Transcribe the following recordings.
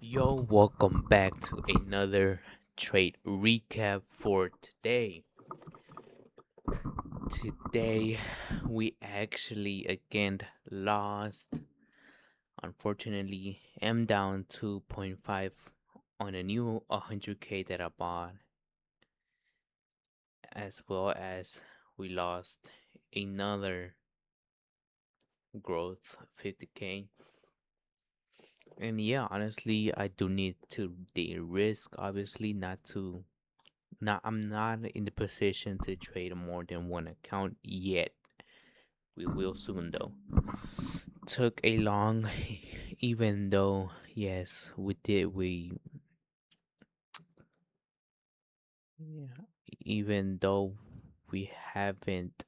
Yo, welcome back to another trade recap for today. Today, we actually again lost. Unfortunately, I'm down 2.5 on a new 100k that I bought, as well as we lost another growth 50k. And yeah, honestly, I do need to de-risk, obviously, not to. Now, I'm not in the position to trade more than one account yet. We will soon, though. Took a long, even though, yes, we did. Yeah, even though we haven't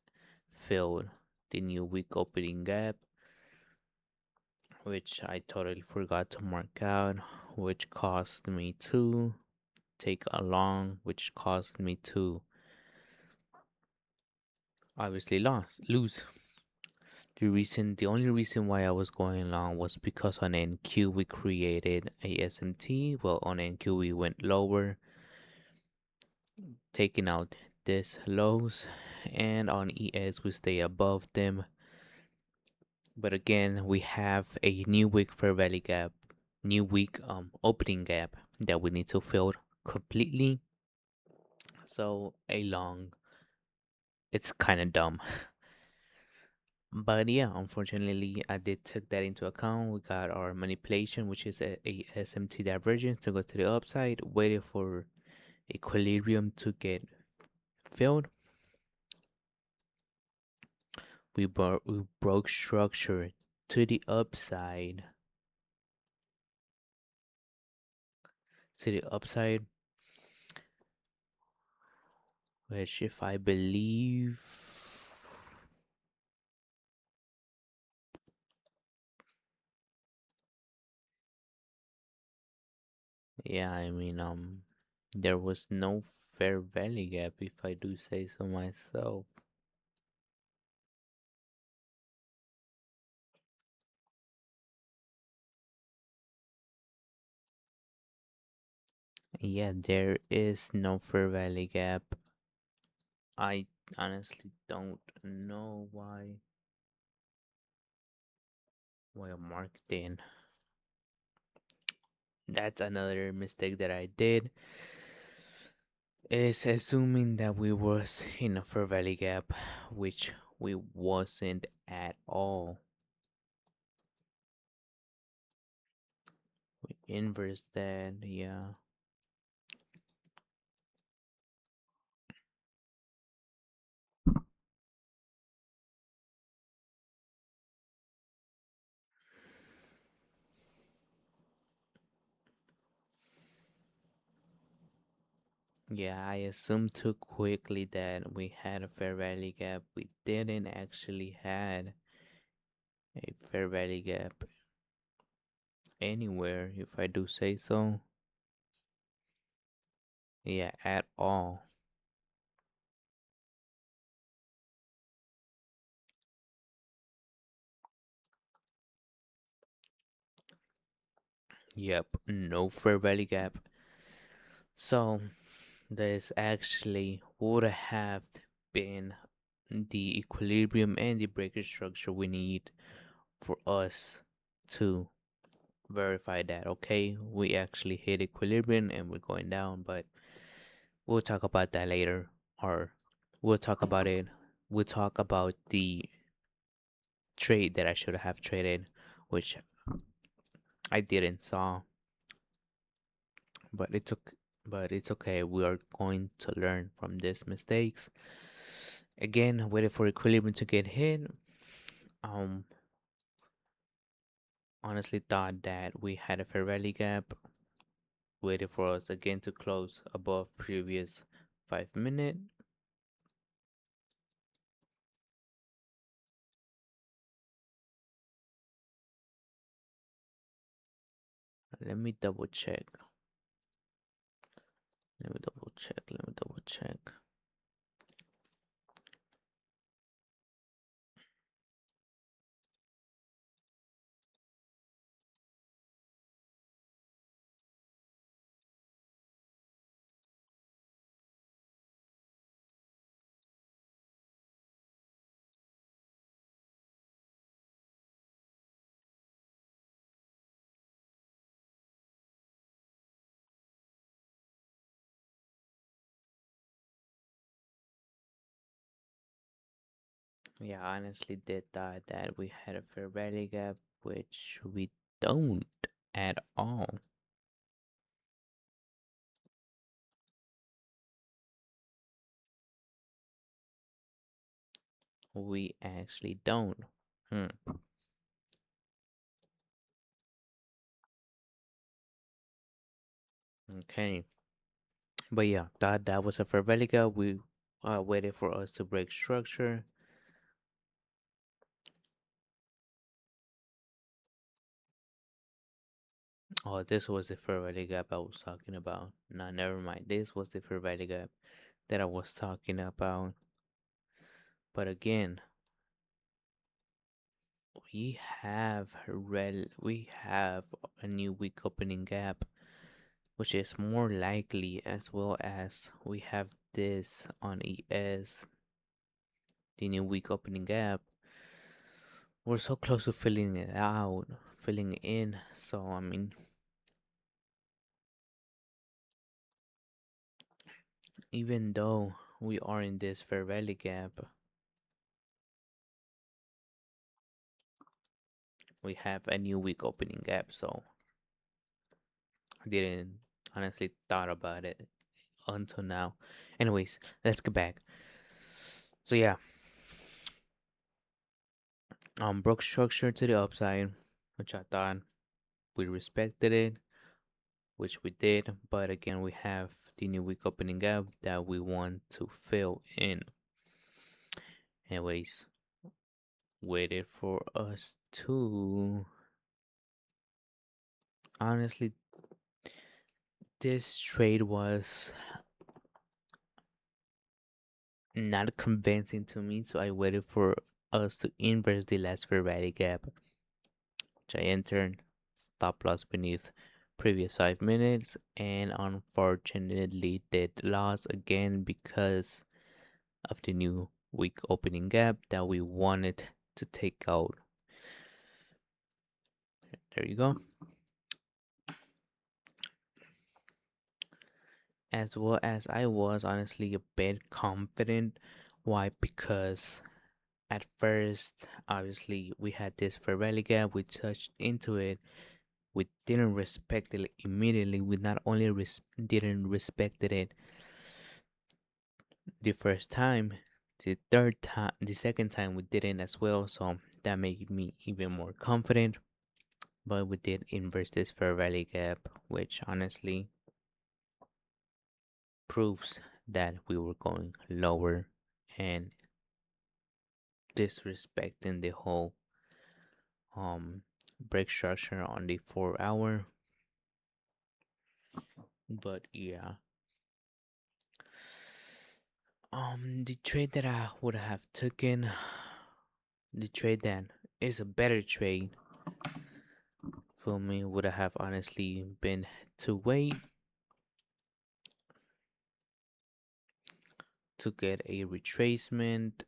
filled the new week opening gap, which I totally forgot to mark out, which caused me to take a long, which caused me to obviously lose. The only reason why I was going long was because on NQ we created a SMT. Well, on NQ we went lower, taking out this lows, and on ES we stay above them. But again, we have a new week fair value gap, new week opening gap that we need to fill completely. So a long, it's kind of dumb. But yeah, unfortunately, I did take that into account. We got our manipulation, which is a SMT divergence to go to the upside, waited for equilibrium to get filled. We broke structure to the upside. To the upside, which if I believe, yeah, I mean, there was no fair value gap, if I do say so myself. Yeah, there is no fair value gap. I honestly don't know why I marked in. That's another mistake that I did, is assuming that we was in a fair value gap, which we wasn't at all. We inverse that, yeah. Yeah, I assumed too quickly that we had a fair value gap. We didn't actually had a fair value gap anywhere, if I do say so. Yeah, at all. Yep, no fair value gap. So this actually would have been the equilibrium and the breaker structure we need for us to verify that, okay, we actually hit equilibrium and we're going down. But we'll talk about that later, or we'll talk about it. We'll talk about the trade that I should have traded, which I didn't saw. But it's okay. We are going to learn from these mistakes. Again, waited for equilibrium to get hit. Um, honestly thought that we had a fair value gap. Waited for us again to close above previous 5 minute. Let me double check. Let me double check. Let me double check. Yeah, I honestly did thought that we had a fair value gap, which we don't at all. We actually don't. Hmm. Okay. But yeah, that was a fair value gap. We waited for us to break structure. Oh, this was the fair value gap I was talking about. No, never mind. This was the fair value gap that I was talking about. But again, we have a new week opening gap, which is more likely, as well as we have this on ES, the new week opening gap. We're so close to filling it out, filling it in. So I mean, even though we are in this fair value gap, we have a new week opening gap. So I didn't honestly thought about it until now. Anyways, let's get back. So yeah, broke structure to the upside, which I thought we respected it, which we did. But again, we have the new week opening gap that we want to fill in. Anyways, waited for us to honestly, this trade was not convincing to me, so I waited for us to inverse the last fair value gap, which I entered stop loss beneath previous 5 minutes, and unfortunately did loss again because of the new week opening gap that we wanted to take out. There you go. As well as I was honestly a bit confident. Why? Because at first, obviously, we had this Ferrari gap, we touched into it, we didn't respect it immediately. We not only didn't respect it the first time, the second time we didn't as well. So that made me even more confident. But we did inverse this Ferrari gap, which honestly proves that we were going lower and disrespecting the whole break structure on the 4 hour. But yeah, the trade that I would have taken, the trade that is a better trade for me would have honestly been to wait to get a retracement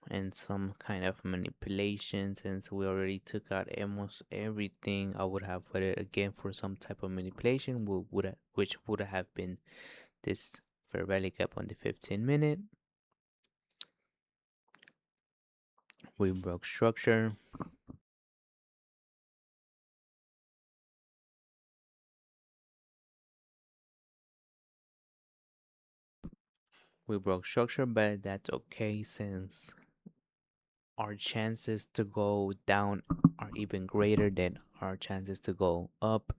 and some kind of manipulation. Since we already took out almost everything, I would have waited again for some type of manipulation, which would have been this fair value gap on the 15 minute. We broke structure. We broke structure, but that's okay since our chances to go down are even greater than our chances to go up.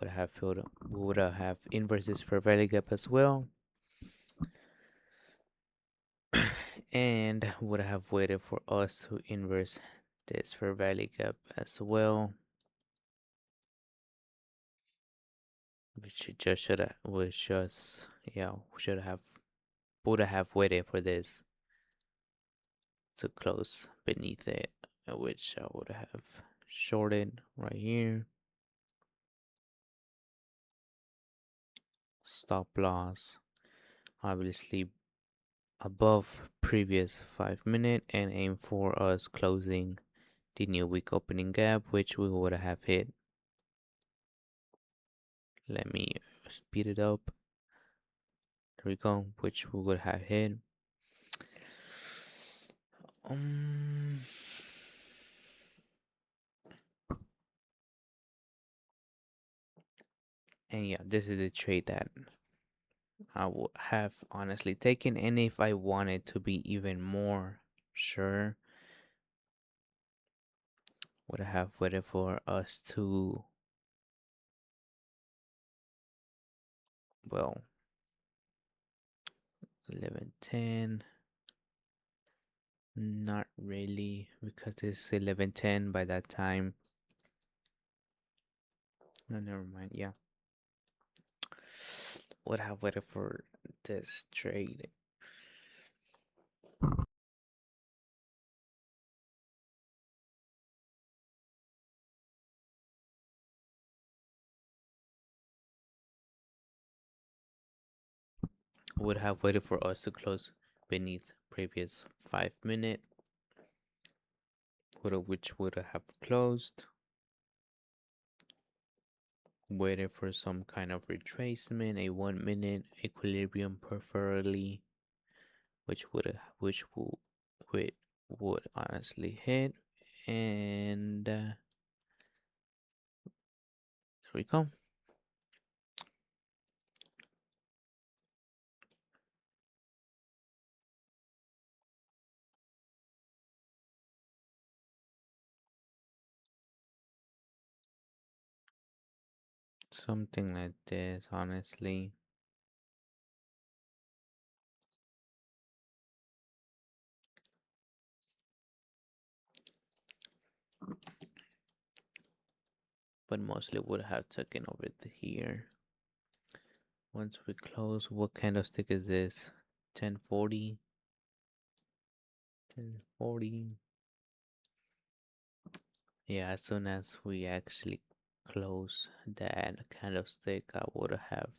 Would have inverses for value gap as well, and would have waited for us to inverse this fair value gap as well, which just yeah, should have would have waited for this to close beneath it, which I would have shorted right here. Stop loss obviously above previous 5 minute and aim for us closing the new week opening gap, which we would have hit. Let me speed it up. There we go, which we would have hit. Um, and yeah, this is the trade that I would have honestly taken. And if I wanted to be even more sure, would have waited for us to, well, 11:10. Not really, because it's 11:10 by that time. No, never mind. Yeah, would have waited for this trade. Would have waited for us to close beneath previous 5 minute, which would have closed. Waited for some kind of retracement, a 1 minute equilibrium preferably, which would honestly hit, and there we go. Something like this, honestly. But mostly would have taken over here. Once we close, what candlestick is this? 1040. 1040. Yeah, as soon as we actually close that candlestick, I would have,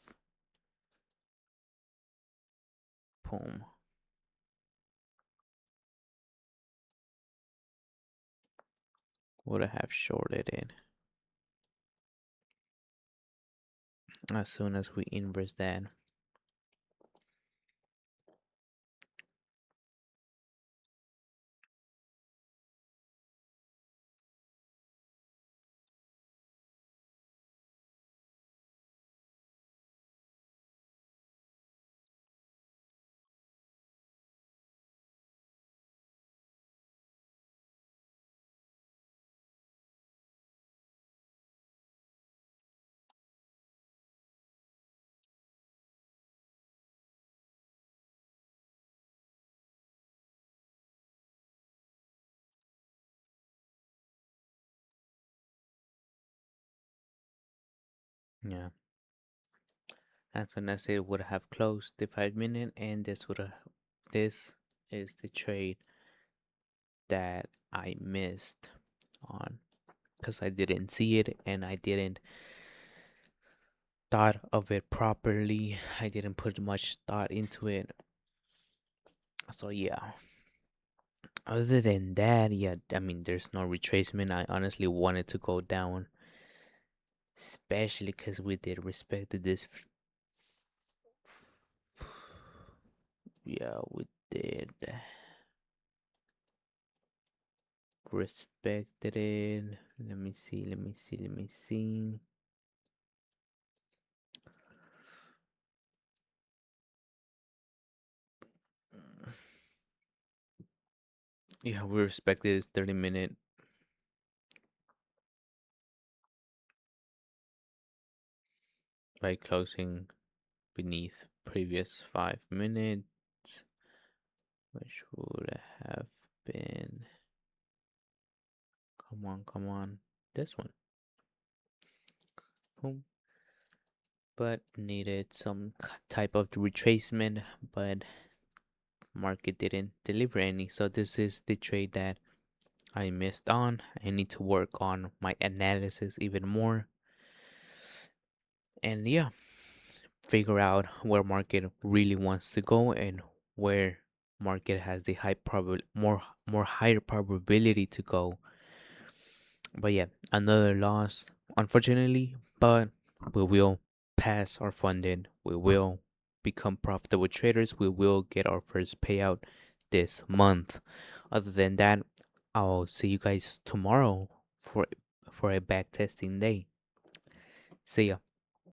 boom, would have shorted it. As soon as we inverse that. Yeah. As soon as it would have closed the 5 minute, and this is the trade that I missed on, because I didn't see it and I didn't thought of it properly. I didn't put much thought into it. So yeah. Other than that, yeah, I mean, there's no retracement. I honestly wanted to go down, especially because we did respect this. Yeah, we did respected it. Let me see. Let me see. Let me see. Yeah, we respected this 30 minute by closing beneath previous 5 minutes, which would have been, come on, come on, this one. Boom. But needed some type of retracement, but market didn't deliver any. So this is the trade that I missed on. I need to work on my analysis even more. And yeah, figure out where market really wants to go and where market has the more higher probability to go. But yeah, another loss, unfortunately, but we will pass our funded. We will become profitable traders, we will get our first payout this month. Other than that, I'll see you guys tomorrow for a back testing day. See ya.